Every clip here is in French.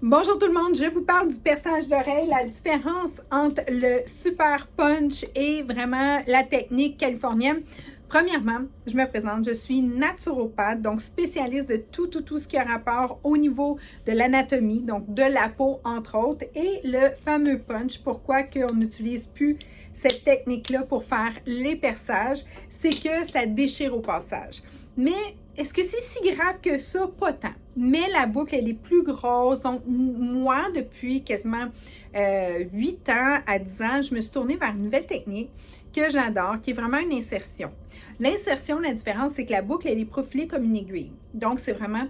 Bonjour tout le monde, je vous parle du perçage d'oreille, la différence entre le super punch et vraiment la technique californienne. Premièrement, je me présente, je suis naturopathe, donc spécialiste de tout ce qui a rapport au niveau de l'anatomie, donc de la peau entre autres, et le fameux punch. Pourquoi qu'on n'utilise plus cette technique-là pour faire les perçages, c'est que ça déchire au passage. Mais est-ce que c'est si grave que ça? Pas tant. Mais la boucle, elle est plus grosse. Donc, moi, depuis quasiment 8 ans à 10 ans, je me suis tournée vers une nouvelle technique que j'adore, qui est vraiment une insertion. L'insertion, la différence, c'est que la boucle, elle est profilée comme une aiguille. Donc, c'est vraiment,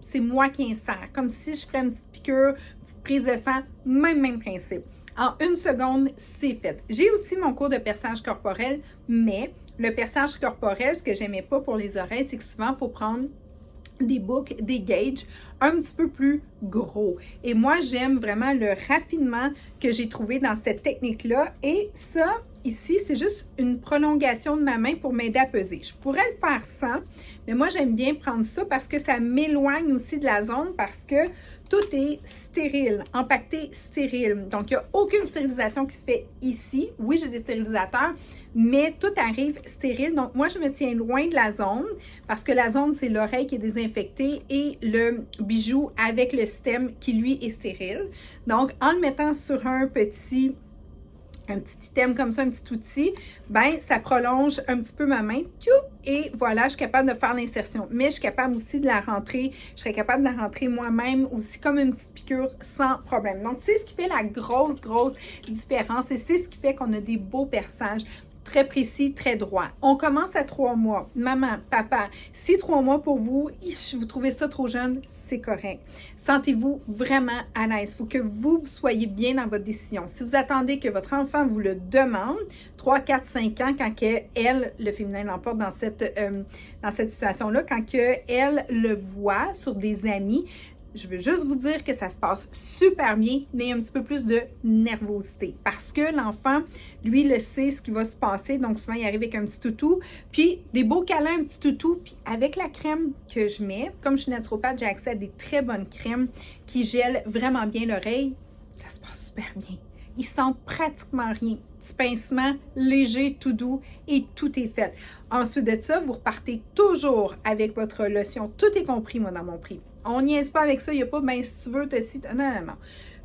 c'est moi qui insère. Comme si je ferais une petite piqûre, une petite prise de sang, même principe. En 1 seconde, c'est fait. J'ai aussi mon cours de perçage corporel, mais le perçage corporel, ce que j'aimais pas pour les oreilles, c'est que souvent, il faut prendre des boucles, des gauges un petit peu plus gros. Et moi, j'aime vraiment le raffinement que j'ai trouvé dans cette technique-là. Et ça, ici, c'est juste une prolongation de ma main pour m'aider à peser. Je pourrais le faire sans, mais moi, j'aime bien prendre ça parce que ça m'éloigne aussi de la zone parce que tout est stérile, empaqueté stérile. Donc, il n'y a aucune stérilisation qui se fait ici. Oui, j'ai des stérilisateurs, mais tout arrive stérile. Donc, moi, je me tiens loin de la zone parce que la zone, c'est l'oreille qui est désinfectée et le bijou avec le système qui, lui, est stérile. Donc, en le mettant sur un petit item comme ça, un petit outil, ben ça prolonge un petit peu ma main, et voilà, je suis capable de faire l'insertion. Mais je suis capable aussi de la rentrer, je serais capable de la rentrer moi-même aussi comme une petite piqûre sans problème. Donc, c'est ce qui fait la grosse différence et c'est ce qui fait qu'on a des beaux perçages très précis, très droit. On commence à 3 mois. Maman, papa, si 3 mois pour vous, vous trouvez ça trop jeune, c'est correct. Sentez-vous vraiment à l'aise. Il faut que vous soyez bien dans votre décision. Si vous attendez que votre enfant vous le demande, 3, 4, 5 ans, quand elle, le féminin l'emporte dans cette situation-là, quand elle le voit sur des amis, je veux juste vous dire que ça se passe super bien, mais un petit peu plus de nervosité. Parce que l'enfant, lui, le sait ce qui va se passer. Donc, souvent, il arrive avec un petit toutou. Puis, des beaux câlins, un petit toutou. Puis, avec la crème que je mets, comme je suis naturopathe, j'ai accès à des très bonnes crèmes qui gèlent vraiment bien l'oreille. Ça se passe super bien. Ils sentent pratiquement rien. Petit pincement léger, tout doux et tout est fait. Ensuite de ça, vous repartez toujours avec votre lotion. Tout est compris, moi, dans mon prix. On niaise pas avec ça. Il n'y a pas, ben, si tu veux, non.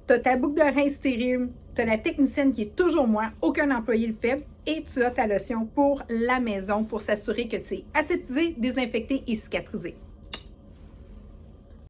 Tu as ta boucle d'oreille stérile, tu as la technicienne qui est toujours moi, aucun employé le fait, et tu as ta lotion pour la maison pour s'assurer que c'est aseptisé, désinfecté et cicatrisé.